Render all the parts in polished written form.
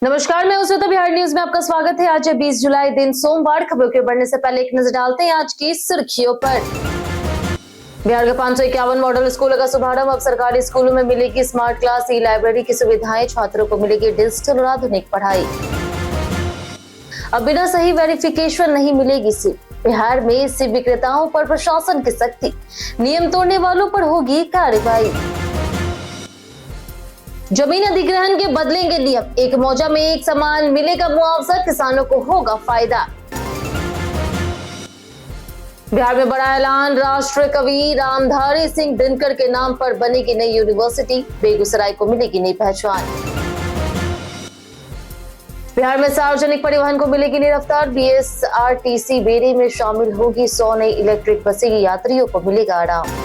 नमस्कार, मैं उस बिहार न्यूज में आपका स्वागत है। आज है 20 जुलाई दिन सोमवार। खबरों के बढ़ने से पहले एक नजर डालते हैं आज की सुर्खियों पर। बिहार के 551 मॉडल स्कूलों का शुभारंभ। अब सरकारी स्कूलों में मिलेगी स्मार्ट क्लास, ई लाइब्रेरी की सुविधाएं, छात्रों को मिलेगी डिजिटल और आधुनिक पढ़ाई। अब बिना सही वेरिफिकेशन नहीं मिलेगी सिम। बिहार में सिम विक्रेताओं पर प्रशासन की सख्ती, नियम तोड़ने वालों पर होगी कार्रवाई। जमीन अधिग्रहण के बदलेंगे नियम, एक मौजा में एक समान मिलेगा मुआवजा, किसानों को होगा फायदा। बिहार में बड़ा ऐलान, राष्ट्रीय कवि रामधारी सिंह दिनकर के नाम पर बनेगी नई यूनिवर्सिटी, बेगूसराय को मिलेगी नई पहचान। बिहार में सार्वजनिक परिवहन को मिलेगी नई रफ्तार, बीएसआरटीसी बेड़े में शामिल होगी 100 नई इलेक्ट्रिक बसें, यात्रियों को मिलेगा आराम।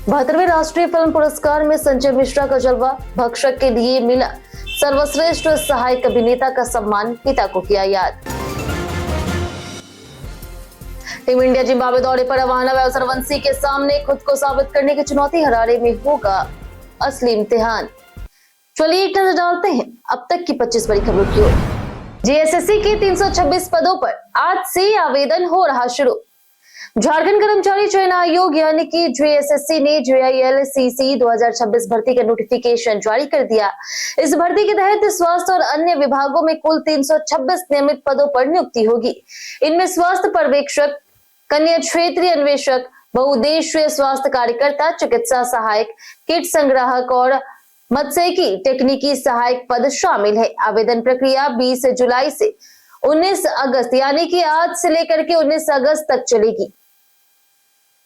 72वें राष्ट्रीय फिल्म पुरस्कार में संजय मिश्रा का जलवा, भक्षक के लिए मिला सर्वश्रेष्ठ सहायक अभिनेता का सम्मान, पिता को किया याद। टीम इंडिया जिम्बाब्वे दौरे पर रवाना, वैभव के सामने खुद को साबित करने की चुनौती, हरारे में होगा असली इम्तिहान। चलिए एक नजर डालते हैं अब तक की 25 बड़ी खबरों की ओर। जेएसएससी के 326 पदों पर आज से आवेदन हो रहा शुरू। झारखंड कर्मचारी चयन आयोग यानी कि जेएसएससी ने जेआईएलसीसी 2026 भर्ती का नोटिफिकेशन जारी कर दिया। इस भर्ती के तहत स्वास्थ्य और अन्य विभागों में कुल 326 नियमित पदों पर नियुक्ति होगी। इनमें स्वास्थ्य पर्यवेक्षक, कन्या क्षेत्रीय अन्वेषक, बहुउद्देशीय स्वास्थ्य कार्यकर्ता, चिकित्सा सहायक, किट संग्राहक और मत्स्यिकी टेक्निकी सहायक पद शामिल है। आवेदन प्रक्रिया 20 जुलाई से 19 अगस्त यानी कि आज से लेकर के 19 अगस्त तक चलेगी।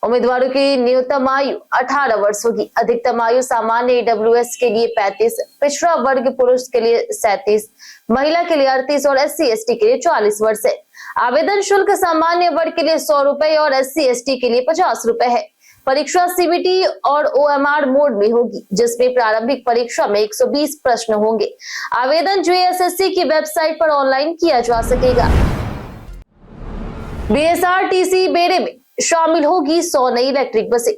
उम्मीदवारों की न्यूनतम आयु 18 वर्ष होगी। अधिकतम आयु सामान्य ईडब्ल्यूएस के लिए 35, पिछड़ा वर्ग पुरुष के लिए 37, महिला के लिए 38 और एससी एसटी के लिए 40 वर्ष है। आवेदन शुल्क सामान्य वर्ग के लिए 100 रुपए और एससी एसटी के लिए 50 रुपए है। परीक्षा सीबीटी और ओएमआर मोड में होगी, जिसमें प्रारंभिक परीक्षा में 120 प्रश्न होंगे। आवेदन जेएसएससी की वेबसाइट पर ऑनलाइन किया जा सकेगा। बीएसआरटीसी बेड़े में शामिल होगी 100 नई इलेक्ट्रिक बसें।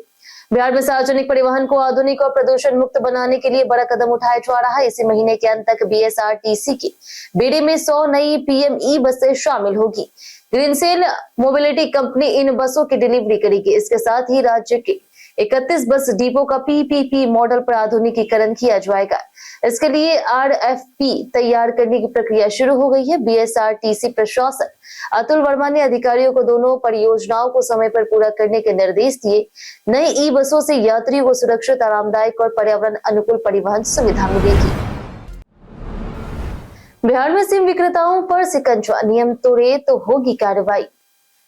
बिहार में सार्वजनिक परिवहन को आधुनिक और प्रदूषण मुक्त बनाने के लिए बड़ा कदम उठाया जा रहा है। इसी महीने के अंत तक बीएसआरटीसी की बेड़े में 100 नई पीएमई बसें शामिल होगी। ग्रीनसेल मोबिलिटी कंपनी इन बसों की डिलीवरी करेगी। इसके साथ ही राज्य के 31 बस डिपो का पीपीपी मॉडल पर आधुनिकीकरण किया जाएगा। इसके लिए आरएफपी तैयार करने की प्रक्रिया शुरू हो गई है। बीएसआरटीसी प्रशासन अतुल वर्मा ने अधिकारियों को दोनों परियोजनाओं को समय पर पूरा करने के निर्देश दिए। नई ई बसों से यात्रियों को सुरक्षित, आरामदायक और पर्यावरण अनुकूल परिवहन सुविधा मिलेगी। बिहार में सिम विक्रेताओं पर शिकंजा, नियम तोड़े तो होगी कार्रवाई।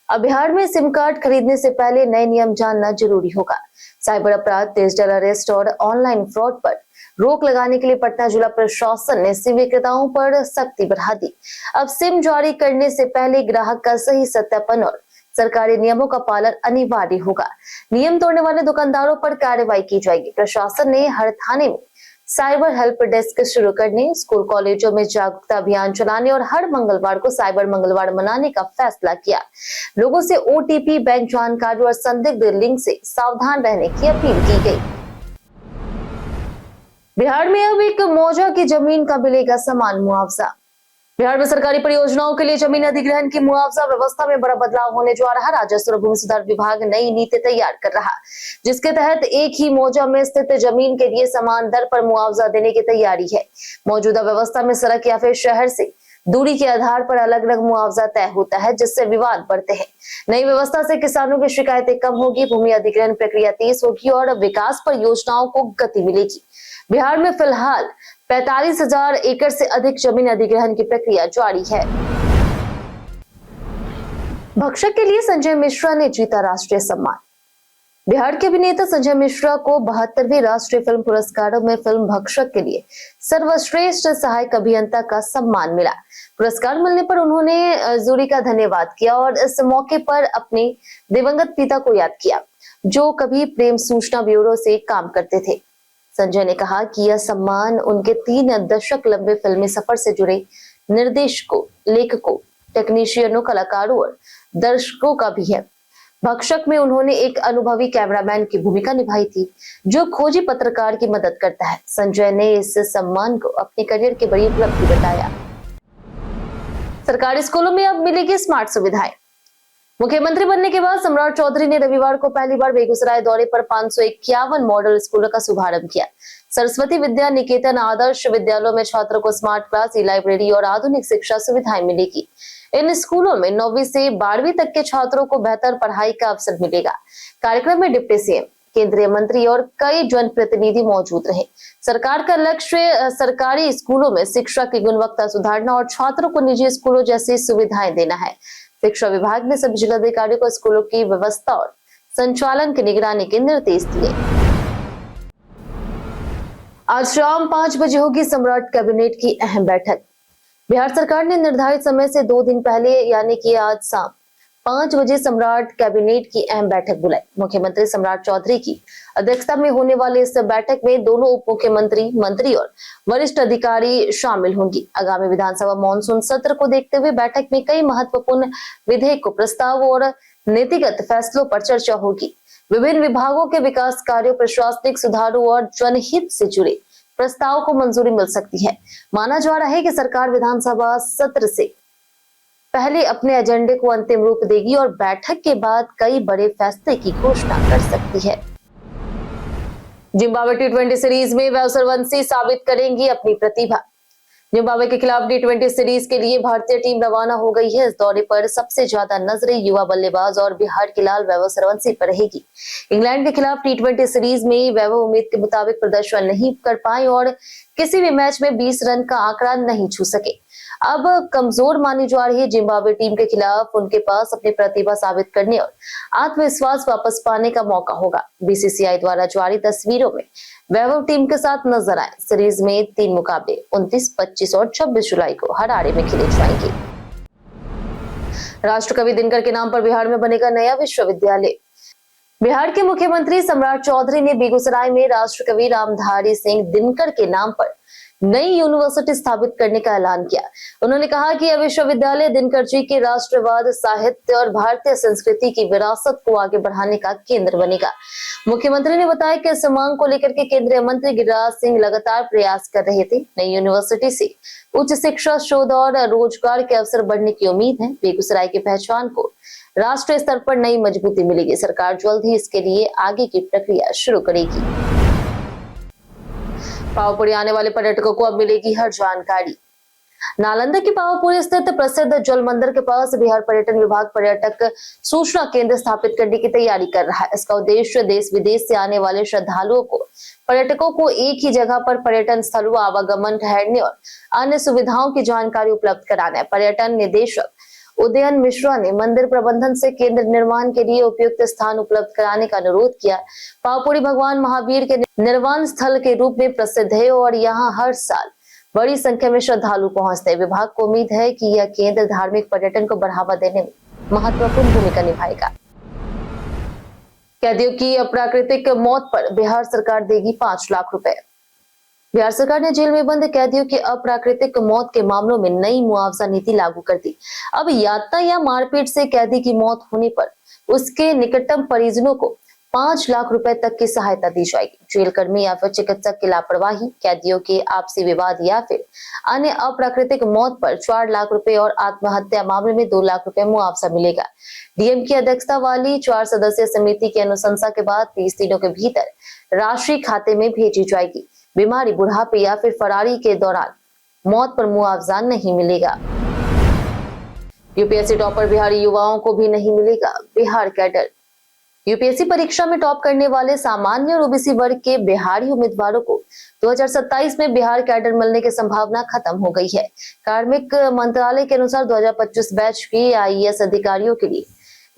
अब बिहार में सिम कार्ड खरीदने से पहले नए नियम जानना जरूरी होगा। साइबर अपराध, डिजिटल अरेस्ट और ऑनलाइन फ्रॉड पर रोक लगाने के लिए पटना जिला प्रशासन ने सिम विक्रेताओं पर सख्ती बढ़ा दी। अब सिम जारी करने से पहले ग्राहक का सही सत्यापन और सरकारी नियमों का पालन अनिवार्य होगा। नियम तोड़ने वाले दुकानदारों पर कार्रवाई की जाएगी। प्रशासन ने हर थाने में साइबर हेल्प डेस्क शुरू करने, स्कूल कॉलेजों में जागरूकता अभियान चलाने और हर मंगलवार को साइबर मंगलवार मनाने का फैसला किया। लोगों से ओटीपी, बैंक जानकारी और संदिग्ध लिंक से सावधान रहने की अपील की गई। बिहार में अब एक मौजा की जमीन का मिलेगा समान मुआवजा। बिहार में सरकारी परियोजनाओं के लिए जमीन अधिग्रहण की मुआवजा व्यवस्था में बड़ा बदलाव होने जा रहा है। राजस्व और भूमि सुधार विभाग नई नीति तैयार कर रहा, जिसके तहत एक ही मौजा में स्थित जमीन के लिए समान दर पर मुआवजा देने की तैयारी है। मौजूदा व्यवस्था में सड़क या फिर शहर से दूरी के आधार पर अलग अलग मुआवजा तय होता है, जिससे विवाद बढ़ते हैं। नई व्यवस्था से किसानों की शिकायतें कम होगी, भूमि अधिग्रहण प्रक्रिया तेज होगी और विकास परियोजनाओं को गति मिलेगी। बिहार में फिलहाल 45,000 एकड़ से अधिक जमीन अधिग्रहण की प्रक्रिया जारी है। भक्षक के लिए संजय मिश्रा ने जीता राष्ट्रीय सम्मान। बिहार के अभिनेता संजय मिश्रा को 72वें राष्ट्रीय फिल्म पुरस्कारों में फिल्म भक्षक के लिए सर्वश्रेष्ठ सहायक अभियंता का सम्मान मिला। पुरस्कार मिलने पर उन्होंने जूरी का धन्यवाद किया और इस मौके पर अपने दिवंगत पिता को याद किया, जो कभी प्रेम सूचना ब्यूरो से काम करते थे। संजय ने कहा कि यह सम्मान उनके 3 दशक लंबे फिल्मी सफर से जुड़े निर्देशकों, लेखकों, टेक्नीशियनों, कलाकारों और दर्शकों का भी है। भक्षक में उन्होंने एक अनुभवी कैमरामैन की भूमिका निभाई थी, जो खोजी पत्रकार की मदद करता है। संजय ने इस सम्मान को अपने करियर की बड़ी उपलब्धि बताया। सरकारी स्कूलों में अब मिलेगी स्मार्ट सुविधाएं। मुख्यमंत्री बनने के बाद सम्राट चौधरी ने रविवार को पहली बार बेगूसराय दौरे पर 551 मॉडल स्कूलों का शुभारंभ किया। सरस्वती विद्या निकेतन आदर्श विद्यालयों में छात्रों को स्मार्ट क्लास, ई लाइब्रेरी और आधुनिक शिक्षा सुविधाएं मिलेगी। इन स्कूलों में 9वीं से 12वीं तक के छात्रों को बेहतर पढ़ाई का अवसर मिलेगा। कार्यक्रम में डिप्टी सीएम, केंद्रीय मंत्री और कई जनप्रतिनिधि मौजूद रहे। सरकार का लक्ष्य सरकारी स्कूलों में शिक्षा की गुणवत्ता सुधारना और छात्रों को निजी स्कूलों जैसी सुविधाएं देना है। शिक्षा विभाग ने सभी जिलाधिकारियों को स्कूलों की व्यवस्था और संचालन की निगरानी के निर्देश दिए। आज शाम 5 बजे होगी सम्राट कैबिनेट की अहम बैठक। बिहार सरकार ने निर्धारित समय से 2 दिन पहले यानी कि आज शाम 5 बजे सम्राट कैबिनेट की अहम बैठक बुलाई। मुख्यमंत्री सम्राट चौधरी की अध्यक्षता में होने वाली इस बैठक में दोनों उप मुख्यमंत्री, मंत्री और वरिष्ठ अधिकारी शामिल होंगी। आगामी विधानसभा मानसून सत्र को देखते हुए बैठक में कई महत्वपूर्ण विधेयकों, प्रस्ताव और नीतिगत फैसलों पर चर्चा होगी। विभिन्न विभागों के विकास कार्यों, प्रशासनिक सुधारों और जनहित से जुड़े प्रस्ताव को मंजूरी मिल सकती है। माना जा रहा है कि सरकार विधानसभा सत्र से पहले अपने एजेंडे को अंतिम रूप देगी और बैठक के बाद कई बड़े फैसले की घोषणा कर सकती है। जिम्बाब्वे टी20 सीरीज में वैभव सूर्यवंशी साबित करेंगी अपनी प्रतिभा। जिम्बाब्वे के खिलाफ टी20 सीरीज के लिए भारतीय टीम रवाना हो गई है। इस दौरे पर सबसे ज्यादा नजरें युवा बल्लेबाज और बिहार के लाल वैभव सूर्यवंशी पर रहेगी। इंग्लैंड के खिलाफ टी20 सीरीज में वैभव उम्मीद के मुताबिक प्रदर्शन नहीं कर पाए और किसी भी मैच में 20 रन का आंकड़ा नहीं छू सके। अब कमजोर मानी जा रही जिम्बाब्वे टीम के खिलाफ उनके पास अपनी प्रतिभा साबित करने और आत्मविश्वास वापस पाने का मौका होगा। बीसीसीआई द्वारा जारी तस्वीरों में वैभव टीम के साथ नजर आए। सीरीज में 3 मुकाबले 29, 25 और 26 जुलाई को हरारे में खेले जाएंगे। राष्ट्रकवि दिनकर के नाम पर बिहार में बनेगा नया विश्वविद्यालय। बिहार के मुख्यमंत्री सम्राट चौधरी ने बेगूसराय में राष्ट्रकवि रामधारी सिंह दिनकर के नाम पर नई यूनिवर्सिटी स्थापित करने का ऐलान किया। उन्होंने कहा कि यह विश्वविद्यालय दिनकर जी के राष्ट्रवाद, साहित्य और भारतीय संस्कृति की विरासत को आगे बढ़ाने का केंद्र बनेगा। मुख्यमंत्री ने बताया कि इस मांग को लेकर के केंद्रीय मंत्री गिरिराज सिंह लगातार प्रयास कर रहे थे। नई यूनिवर्सिटी से उच्च शिक्षा, शोध और रोजगार के अवसर बढ़ने की उम्मीद है। बेगूसराय की पहचान को राष्ट्रीय स्तर पर नई मजबूती मिलेगी। सरकार जल्द ही इसके लिए आगे की प्रक्रिया शुरू करेगी। पावापुरी आने वाले पर्यटकों को अब मिलेगी हर जानकारी। नालंदा के पावापुरी स्थित प्रसिद्ध जल मंदिर के पास बिहार पर्यटन विभाग पर्यटक सूचना केंद्र स्थापित करने की तैयारी कर रहा है। इसका उद्देश्य देश विदेश से आने वाले श्रद्धालुओं को, पर्यटकों को एक ही जगह पर पर्यटन स्थलों, आवागमन, ठहरने और अन्य सुविधाओं की जानकारी उपलब्ध कराना है। पर्यटन निदेशक उदयन मिश्रा ने मंदिर प्रबंधन से केंद्र निर्माण के लिए उपयुक्त स्थान उपलब्ध कराने का अनुरोध किया। पावापुरी भगवान महावीर के निर्वाण स्थल के रूप में प्रसिद्ध है और यहाँ हर साल बड़ी संख्या में श्रद्धालु पहुंचते हैं। विभाग को उम्मीद है कि यह केंद्र धार्मिक पर्यटन को बढ़ावा देने में महत्वपूर्ण भूमिका निभाएगा। कैदियों की अप्राकृतिक मौत पर बिहार सरकार देगी 5 लाख रुपए। बिहार सरकार ने जेल में बंद कैदियों की अप्राकृतिक मौत के मामलों में नई मुआवजा नीति लागू कर दी। अब यातना या मारपीट से कैदी की मौत होने पर उसके निकटतम परिजनों को 5 लाख रुपए तक की सहायता दी जाएगी। जेल कर्मी या फिर चिकित्सक की लापरवाही, कैदियों के आपसी विवाद या फिर अन्य अप्राकृतिक मौत पर 4 लाख रुपए और आत्महत्या मामले में 2 लाख रुपए मुआवजा मिलेगा। डीएम की अध्यक्षता वाली 4 सदस्यीय समिति की अनुशंसा के बाद 30 दिनों के भीतर राशि खाते में भेजी जाएगी। बीमारी, बुढ़ापे या फिर फरारी के दौरान मौत पर मुआवजा नहीं मिलेगा। यूपीएससी टॉपर बिहारी युवाओं को भी नहीं मिलेगा बिहार कैडर। यूपीएससी परीक्षा में टॉप करने वाले सामान्य और ओबीसी वर्ग के बिहारी उम्मीदवारों को 2027 में बिहार कैडर मिलने की संभावना खत्म हो गई है। कार्मिक मंत्रालय के अनुसार 2025 बैच के आईएएस अधिकारियों के लिए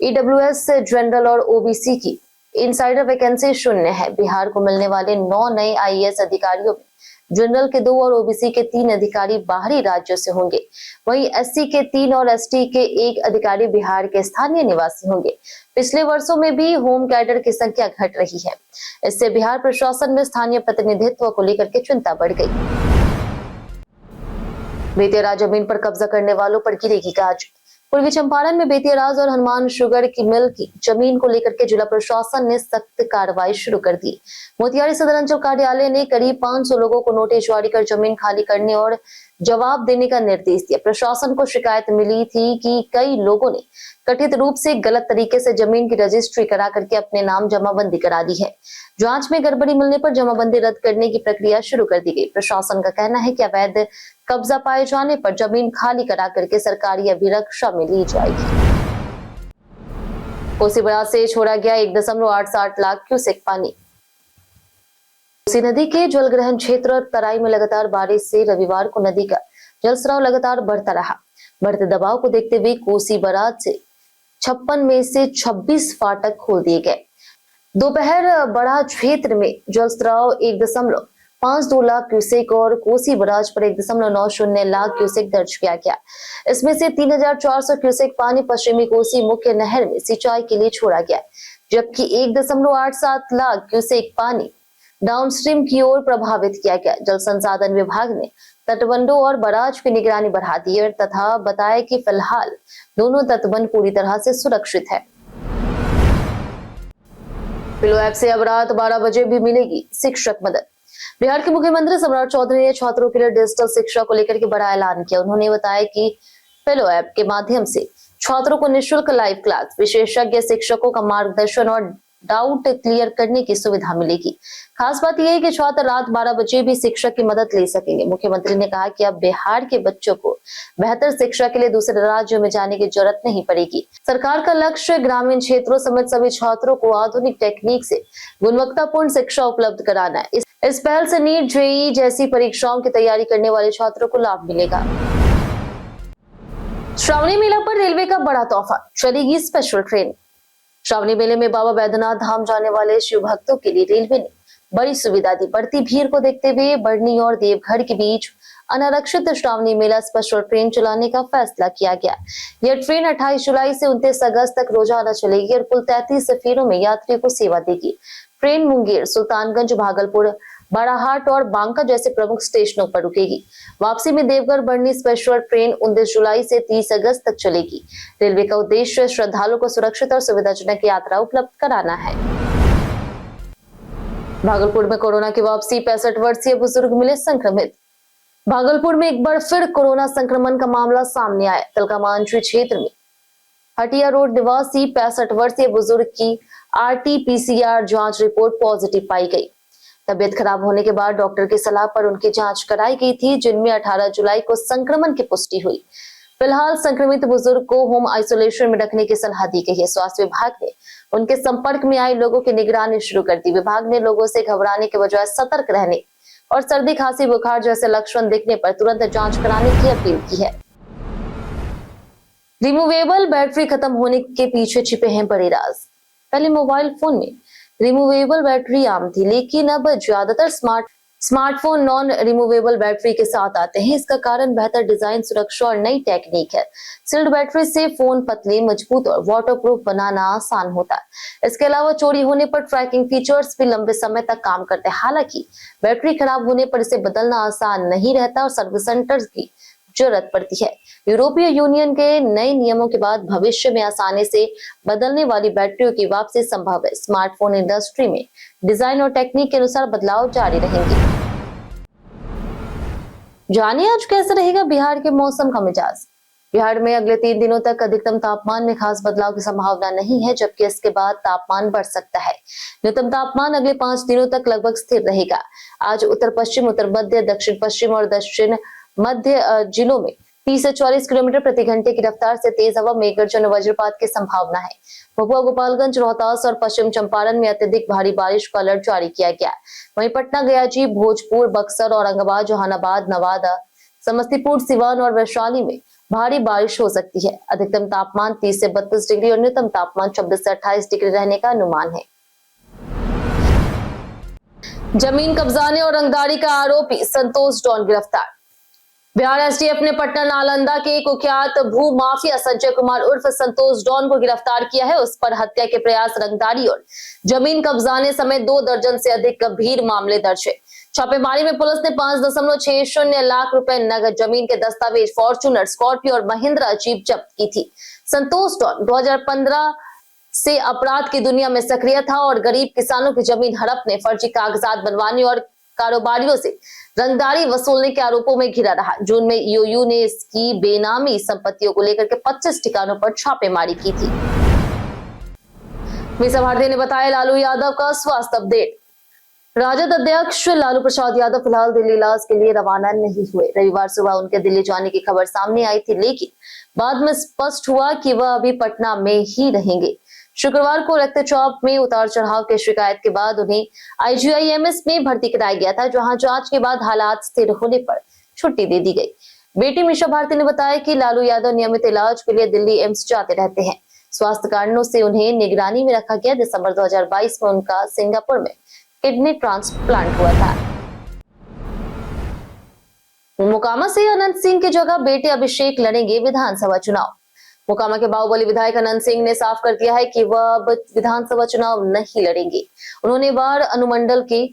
ईडब्ल्यूएस जनरल और ओबीसी की इनसाइडर वैकेंसी शून्य है। बिहार को मिलने वाले 9 नए आईएएस अधिकारियों में जनरल के 2 और ओबीसी के 3 अधिकारी बाहरी राज्यों से होंगे। वहीं एससी के 3 और एसटी के 1 अधिकारी बिहार के स्थानीय निवासी होंगे। पिछले वर्षों में भी होम कैडर की संख्या घट रही है। इससे बिहार प्रशासन में स्थानीय प्रतिनिधित्व को लेकर के चिंता बढ़ गई। बीते रात जमीन पर कब्जा करने वालों पर गिरेगी गाज। पूर्वी चंपारण में बेतियाराज और हनुमान शुगर की मिल की जमीन को लेकर के जिला प्रशासन ने सख्त कार्रवाई शुरू कर दी। मोतिहारी सदर अंचल कार्यालय ने करीब 500 लोगों को नोटिस जारी कर जमीन खाली करने और जवाब देने का निर्देश दिया। प्रशासन को शिकायत मिली थी कि कई लोगों ने कथित रूप से गलत तरीके से जमीन की रजिस्ट्री करा करके अपने नाम जमाबंदी करा दी है। जांच में गड़बड़ी मिलने पर जमाबंदी रद्द करने की प्रक्रिया शुरू कर दी गई। प्रशासन का कहना है कि अवैध कब्जा पाए जाने पर जमीन खाली करा करके सरकारी अभिरक्षा में ली जाएगी। कोसी बराज से छोड़ा गया 1.87 लाख क्यूसेक पानी। कोसी नदी के जलग्रहण क्षेत्र और तराई में लगातार बारिश से रविवार को नदी का जलस्राव लगातार बढ़ता रहा। बढ़ते दबाव को देखते हुए कोसी बराज से 56 में से 26 फाटक खोल दिए गए। दोपहर बड़ा क्षेत्र में जलस्राव 1.52 लाख क्यूसेक और कोसी बराज पर 1.90 लाख क्यूसेक दर्ज किया गया। इसमें से 3,400 क्यूसेक पानी पश्चिमी कोसी मुख्य नहर में सिंचाई के लिए छोड़ा गया, जबकि 1.87 लाख क्यूसेक पानी डाउनस्ट्रीम की ओर प्रभावित किया गया। जल संसाधन विभाग ने तटबंधों और बराज की निगरानी बढ़ा दी है तथा बताया कि फिलहाल दोनों तटबंध पूरी तरह से सुरक्षित है। पिलो ऐप से अब रात 12 बजे भी मिलेगी शिक्षक मदद। बिहार के मुख्यमंत्री सम्राट चौधरी ने छात्रों के लिए डिजिटल शिक्षा को लेकर के बड़ा ऐलान किया। उन्होंने बताया कि पिलो ऐप के माध्यम से छात्रों को निःशुल्क लाइव क्लास, विशेषज्ञ शिक्षकों का मार्गदर्शन और डाउट क्लियर करने की सुविधा मिलेगी। खास बात यह है कि छात्र रात 12 बजे भी शिक्षक की मदद ले सकेंगे। मुख्यमंत्री ने कहा कि अब बिहार के बच्चों को बेहतर शिक्षा के लिए दूसरे राज्यों में जाने की जरूरत नहीं पड़ेगी। सरकार का लक्ष्य ग्रामीण क्षेत्रों समेत सभी छात्रों को आधुनिक टेक्निक से गुणवत्तापूर्ण शिक्षा उपलब्ध कराना है। इस पहल से नीट, जेईई जैसी परीक्षाओं की तैयारी करने वाले छात्रों को लाभ मिलेगा। श्रावणी मेला पर रेलवे का बड़ा तोहफा, चलेगी स्पेशल ट्रेन। श्रावणी मेले में बाबा बैद्यनाथ धाम जाने वाले शिव भक्तों के लिए रेलवे ने बड़ी सुविधा दी। बढ़ती भीड़ को देखते हुए बढ़नी और देवघर के बीच अनारक्षित श्रावणी मेला स्पेशल ट्रेन चलाने का फैसला किया गया। यह ट्रेन 28 जुलाई से 29 अगस्त तक रोजाना चलेगी और कुल 33 सफीरों में यात्रियों को सेवा देगी। ट्रेन मुंगेर, सुल्तानगंज, भागलपुर, बाराहाट और बांका जैसे प्रमुख स्टेशनों पर रुकेगी। वापसी में देवघर बढ़नी स्पेशल ट्रेन 29 जुलाई से 30 अगस्त तक चलेगी। रेलवे का उद्देश्य श्रद्धालुओं को सुरक्षित और सुविधाजनक यात्रा उपलब्ध कराना है। भागलपुर में कोरोना की वापसी, 65 वर्षीय बुजुर्ग मिले संक्रमित। भागलपुर में एक बार फिर कोरोना संक्रमण का मामला सामने आया। तिलकामांझी क्षेत्र में हटिया रोड निवासी 65 वर्षीय बुजुर्ग की RT-PCR जांच रिपोर्ट पॉजिटिव पाई गई। तबियत खराब होने के बाद डॉक्टर की सलाह पर उनकी जांच कराई गई थी, जिनमें 18 जुलाई को संक्रमण की पुष्टि हुई। फिलहाल संक्रमित बुजुर्ग को होम आइसोलेशन में रखने की सलाह दी गई है। स्वास्थ्य विभाग ने उनके संपर्क में आए लोगों की निगरानी शुरू कर दी। विभाग ने लोगों से घबराने के बजाय सतर्क रहने और सर्दी, खांसी, बुखार जैसे लक्षण दिखने पर तुरंत जांच कराने की अपील की है। रिमूवेबल बैटरी खत्म होने के पीछे छिपे हैं बड़े राज। पहले मोबाइल फोन में रिमूवेबल बैटरी आम थी, लेकिन अब ज्यादातर स्मार्टफोन नॉन रिमूवेबल बैटरी के साथ आते हैं। इसका कारण बेहतर डिजाइन, सुरक्षा और नई टेक्निक है। सील्ड बैटरी से फोन पतले, मजबूत और वाटरप्रूफ बनाना आसान होता है। इसके अलावा चोरी होने पर ट्रैकिंग फीचर्स भी लंबे समय तक काम करते हैं। हालांकि बैटरी खराब होने पर इसे बदलना आसान नहीं रहता और सर्विस सेंटर की जरूरत पड़ती है। यूरोपीय यूनियन के नए नियमों के बाद भविष्य में आसानी से बदलने वाली बैटरियों की वापसी संभव है। स्मार्टफोन इंडस्ट्री में डिजाइन और टेक्निक के अनुसार बदलाव जारी रहेंगे। जानिए आज कैसे रहेगा बिहार के मौसम का मिजाज। बिहार में अगले 3 दिनों तक अधिकतम तापमान में खास बदलाव की संभावना नहीं है, जबकि इसके बाद तापमान बढ़ सकता है। न्यूनतम तापमान अगले 5 दिनों तक लगभग स्थिर रहेगा। आज उत्तर पश्चिम, उत्तर मध्य, दक्षिण पश्चिम और दक्षिण मध्य जिलों में 30 से 40 किलोमीटर प्रति घंटे की रफ्तार से तेज हवा, मेघ गर्जन और वज्रपात की संभावना है। भभुआ, गोपालगंज, रोहतास और पश्चिम चंपारण में अत्यधिक भारी बारिश का अलर्ट जारी किया गया। वहीं पटना, गया, भोजपुर, बक्सर, औरंगाबाद, जहानाबाद, नवादा, समस्तीपुर, सिवान और वैशाली में भारी बारिश हो सकती है। अधिकतम तापमान 30 से 32 डिग्री और न्यूनतम तापमान 26 से 28 डिग्री रहने का अनुमान है। जमीन कब्जाने और रंगदारी का आरोपी संतोष डॉन गिरफ्तार। बिहार एसटीएफ ने पटना नालंदा के कुख्यात भू माफिया संजय कुमार उर्फ संतोष डॉन को गिरफ्तार किया है। उस पर हत्या के प्रयास, रंगदारी और जमीन कब्जाने समेत 2 दर्जन से अधिक गंभीर मामले दर्ज है। छापेमारी में पुलिस ने 5.60 लाख रुपए नगद, जमीन के दस्तावेज, फॉर्च्यूनर, स्कॉर्पियो और महिंद्रा जीप जब्त की थी। संतोष डॉन 2015 से अपराध की दुनिया में सक्रिय था और गरीब किसानों की जमीन हड़पने, फर्जी कागजात बनवाने और कारोबारियों से रंगदारी वसूलने के आरोपों में घिरा रहा। जून में ईओयू ने इसकी बेनामी संपत्तियों को लेकर के 25 ठिकानों पर छापेमारी की थी। मीसा भारती ने बताया लालू यादव का स्वास्थ्य अपडेट। राजद अध्यक्ष लालू प्रसाद यादव फिलहाल दिल्ली इलाज के लिए रवाना नहीं हुए। रविवार सुबह उनके दिल्ली जाने की खबर सामने आई थी, लेकिन बाद में स्पष्ट हुआ कि वह अभी पटना में ही रहेंगे। शुक्रवार को रक्तचाप में उतार चढ़ाव की शिकायत के बाद उन्हें आईजीआईएमएस में भर्ती कराया गया था, जहां जांच के बाद हालात स्थिर होने पर छुट्टी दे दी गई। बेटी मीसा भारती ने बताया कि लालू यादव नियमित इलाज के लिए दिल्ली एम्स जाते रहते हैं। स्वास्थ्य कारणों से उन्हें निगरानी में रखा गया। दिसंबर 2022 में उनका सिंगापुर में किडनी ट्रांसप्लांट हुआ था। मोकामा से अनंत सिंह की जगह बेटे अभिषेक लड़ेंगे विधानसभा चुनाव। मोकामा के बाहुबली विधायक अनंत सिंह ने साफ कर दिया है कि वह अब विधानसभा चुनाव नहीं लड़ेंगे। उन्होंने बाढ़ अनुमंडल के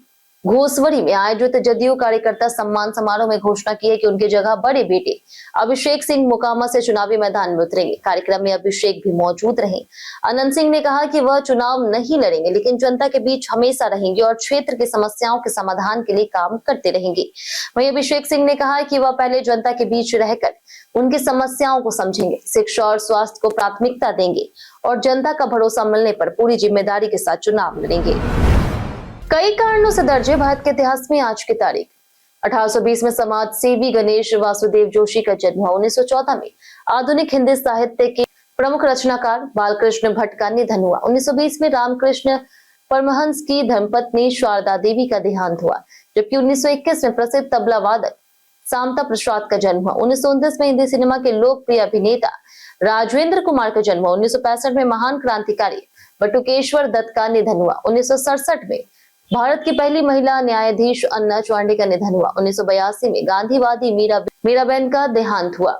घोसवड़ी में आयोजित जदयू कार्यकर्ता सम्मान समारोह में घोषणा की है कि उनकी जगह बड़े बेटे अभिषेक सिंह मोकामा से चुनावी मैदान में उतरेंगे। कार्यक्रम में अभिषेक भी मौजूद रहे। अनंत सिंह ने कहा कि वह चुनाव नहीं लड़ेंगे, लेकिन जनता के बीच हमेशा रहेंगे और क्षेत्र की समस्याओं के समाधान के लिए काम करते रहेंगे। वहीं अभिषेक सिंह ने कहा कि वह पहले जनता के बीच रहकर उनकी समस्याओं को समझेंगे, शिक्षा और स्वास्थ्य को प्राथमिकता देंगे और जनता का भरोसा मिलने पर पूरी जिम्मेदारी के साथ चुनाव लड़ेंगे। कई कारणों से दर्ज है भारत के इतिहास में आज की तारीख। 1820 में समाज सेवी गणेश वासुदेव जोशी का जन्म हुआ। 1914 में आधुनिक हिंदी साहित्य के प्रमुख रचनाकार बालकृष्ण भट्ट का निधन हुआ। 1920 में रामकृष्ण परमहंस की धर्मपत्नी शारदा देवी का देहांत हुआ, जबकि 1921 में प्रसिद्ध तबला वादक सामता प्रसाद का जन्म हुआ। 1929 में हिंदी सिनेमा के लोकप्रिय अभिनेता राजेंद्र कुमार का जन्म हुआ। 1965 में महान क्रांतिकारी बटुकेश्वर दत्त का निधन हुआ। 1967 में भारत की पहली महिला न्यायाधीश अन्ना चांडी का निधन हुआ। 1982 में गांधीवादी मीराबेन का देहांत हुआ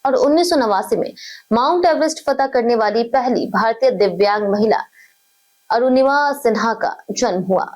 और 1989 में माउंट एवरेस्ट फतह करने वाली पहली भारतीय दिव्यांग महिला अरुणिमा सिन्हा का जन्म हुआ।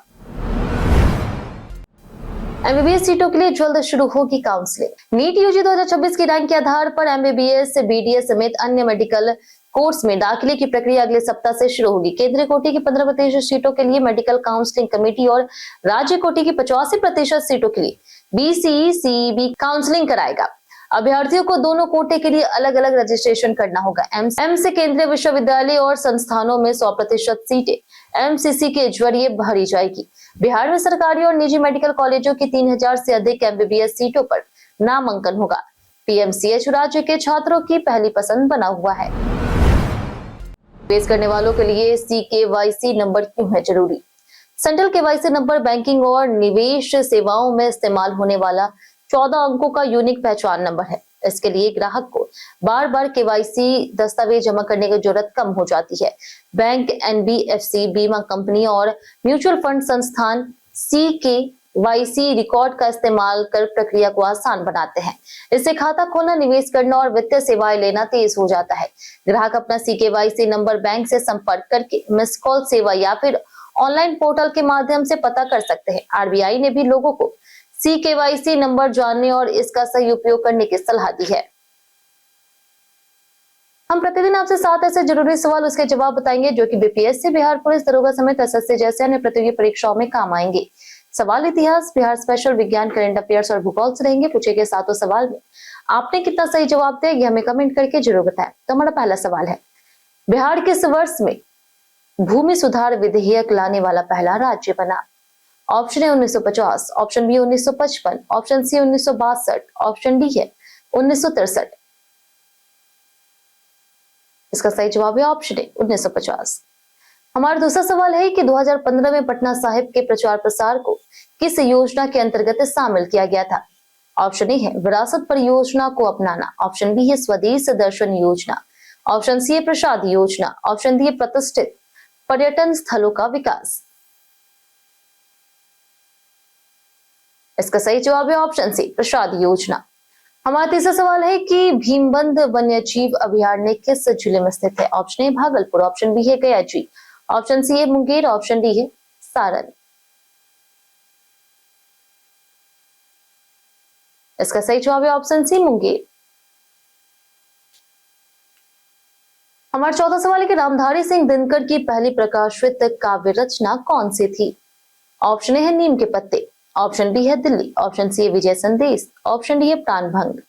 एमबीबीएस सीटों के लिए जल्द शुरू होगी काउंसलिंग। नीट यूजी 2026 की रैंक के आधार पर एमबीबीएस, बीडीएस समेत अन्य मेडिकल कोर्स में दाखिले की प्रक्रिया अगले सप्ताह से शुरू होगी। केंद्रीय कोटि की 15% सीटों के लिए मेडिकल काउंसलिंग कमेटी और राज्य कोटि की 85% सीटों के लिए बीसीईसीईबी काउंसलिंग कराएगा। अभ्यर्थियों को दोनों कोटे के लिए अलग अलग रजिस्ट्रेशन करना होगा। एम्स से केंद्रीय विश्वविद्यालय और संस्थानों में 100% सीटें एमसीसी के जरिए भरी जाएगी। बिहार में सरकारी और निजी मेडिकल कॉलेजों की 3000 से अधिक एमबीबीएस सीटों पर नामांकन होगा। पीएमसीएच राज्य के छात्रों की पहली पसंद बना हुआ है। निवेश करने वालों के लिए CKYC नंबर क्यों है जरूरी? सेंट्रल KYC नंबर बैंकिंग और निवेश सेवाओं में इस्तेमाल होने वाला 14 अंकों का यूनिक पहचान नंबर है। इसके लिए ग्राहक को बार बार KYC दस्तावेज जमा करने की जरूरत कम हो जाती है। बैंक, NBFC, बीमा कंपनी और म्यूचुअल फंड संस्थान CKYC रिकॉर्ड का इस्तेमाल कर प्रक्रिया को आसान बनाते हैं। इससे खाता खोलना, निवेश करना और वित्तीय सेवाएं लेना तेज हो जाता है। ग्राहक अपना CKYC नंबर बैंक से संपर्क करके मिस कॉल सेवा या फिर ऑनलाइन पोर्टल के माध्यम से पता कर सकते हैं। RBI ने भी लोगों को CKYC नंबर जानने और इसका सही उपयोग करने की सलाह दी है। हम प्रतिदिन आपसे 7 ऐसे जरूरी सवाल उसके जवाब बताएंगे जो कि बीपीएससी, बिहार पुलिस दरोगा समेत एसएससी जैसे अन्य प्रतियोगी परीक्षाओं में काम आएंगे। सवाल इतिहास, बिहार स्पेशल, विज्ञान, करंट अफेयर्स और भूगोल से रहेंगे। पूछे गए 7 सवाल में आपने कितना सही जवाब दिया ये हमें कमेंट करके जरूर बताएं। तो हमारा पहला सवाल है, बिहार किस वर्ष में भूमि सुधार विधेयक लाने वाला पहला राज्य बना? ऑप्शन है 1950, option B 1955, option C 1962, option D है 1963। इसका सही जवाब है ऑप्शन ए 1950। हमारा दूसरा सवाल है कि 2015 में पटना साहिब के प्रचार प्रसार को किस योजना के अंतर्गत शामिल किया गया था? ऑप्शन ए है विरासत परियोजना को अपनाना, ऑप्शन बी है स्वदेश दर्शन योजना, ऑप्शन सी है प्रसाद योजना, ऑप्शन डी है प्रतिष्ठित पर्यटन स्थलों का विकास। इसका सही जवाब है ऑप्शन सी प्रसाद योजना। हमारा तीसरा सवाल है कि भीमबंध वन्यजीव अभयारण्य किस जिले में स्थित है? Option A Bhagalpur, option B है गया जी, ऑप्शन सी है मुंगेर, ऑप्शन डी है सारण। इसका सही जवाब है ऑप्शन सी मुंगेर। हमारा चौथा सवाल है कि रामधारी सिंह दिनकर की पहली प्रकाशित काव्य रचना कौन सी थी? ऑप्शन ए है नीम के पत्ते, ऑप्शन बी है दिल्ली, ऑप्शन सी है विजय संदेश, ऑप्शन डी है प्राणभंग।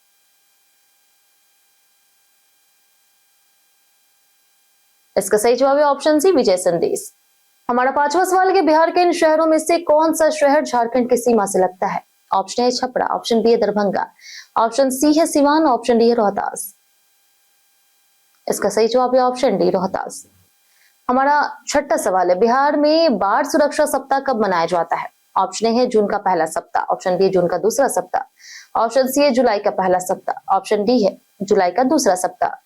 इसका सही जवाब है ऑप्शन सी विजय संदेश। हमारा पांचवा सवाल है कि बिहार के इन शहरों में से कौन सा शहर झारखंड की सीमा से लगता है? Option A Chhapra, option B है दरभंगा, ऑप्शन सी है सिवान, ऑप्शन डी है रोहतास। इसका सही जवाब है ऑप्शन डी रोहतास। हमारा छठा सवाल है बिहार में बाढ़ सुरक्षा सप्ताह कब मनाया जाता है? ऑप्शन ए है जून का पहला सप्ताह, ऑप्शन बी जून का दूसरा सप्ताह, ऑप्शन सी है जुलाई का पहला सप्ताह, ऑप्शन डी है जुलाई का दूसरा सप्ताह।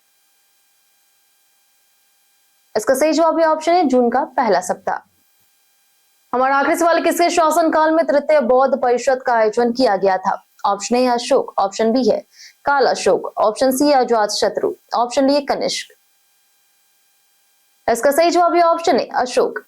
इसका सही जवाब है ऑप्शन है जून का पहला सप्ताह। हमारा आखिरी सवाल, किसके शासनकाल में तृतीय बौद्ध परिषद का आयोजन किया गया था? Option A Ashok, option B है काल अशोक, ऑप्शन सी है अजातशत्रु, ऑप्शन डी है कनिष्क। इसका सही जवाब है ऑप्शन ए अशोक।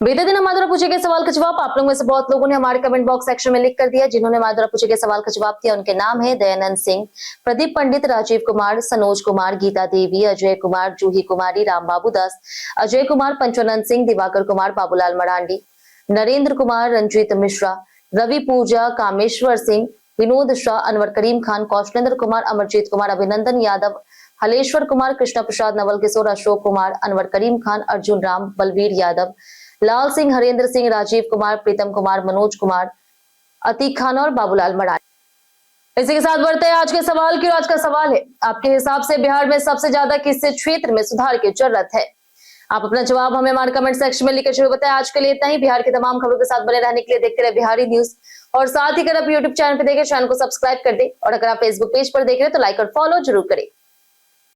बीते दिन हमारे द्वारा पूछे गए सवाल का जवाब आप लोगों में से बहुत लोगों ने हमारे कमेंट बॉक्स सेक्शन में लिख कर दिया। जिन्होंने हमारे द्वारा पूछे गए सवाल का जवाब दिया उनके नाम है दयानंद सिंह, प्रदीप पंडित, राजीव कुमार, सनोज कुमार, गीता देवी, अजय कुमार, जूही कुमारी, राम बाबू दास, अजय कुमार, पंचनंद सिंह, दिवाकर कुमार, बाबूलाल मरांडी, नरेंद्र कुमार, रंजीत मिश्रा, रवि पूजा, कामेश्वर सिंह, विनोद शाह, अनवर करीम खान, कौशलेंद्र कुमार, अमरजीत कुमार, अभिनंदन यादव, हलेश्वर कुमार, कृष्णा प्रसाद, नवल किशोर, अशोक कुमार, अनवर करीम खान, अर्जुन राम, बलवीर यादव, लाल सिंह, हरेंद्र सिंह, राजीव कुमार, प्रीतम कुमार, मनोज कुमार, अतीक खान और बाबूलाल मरांडी। इसी के साथ बढ़ते हैं आज के सवाल की। आज का सवाल है आपके हिसाब से बिहार में सबसे ज्यादा किस क्षेत्र में सुधार की जरूरत है? आप अपना जवाब हमें हमारे कमेंट सेक्शन में लिखकर जरूर बताएं। आज के लिए इतना ही। बिहार की तमाम खबरों के साथ बने रहने के लिए देखते रहे बिहारी न्यूज, और साथ ही अगर आप यूट्यूब चैनल पर देखें चैनल को सब्सक्राइब कर दे, और अगर आप फेसबुक पेज पर देख रहे हैं तो लाइक और फॉलो जरूर करें।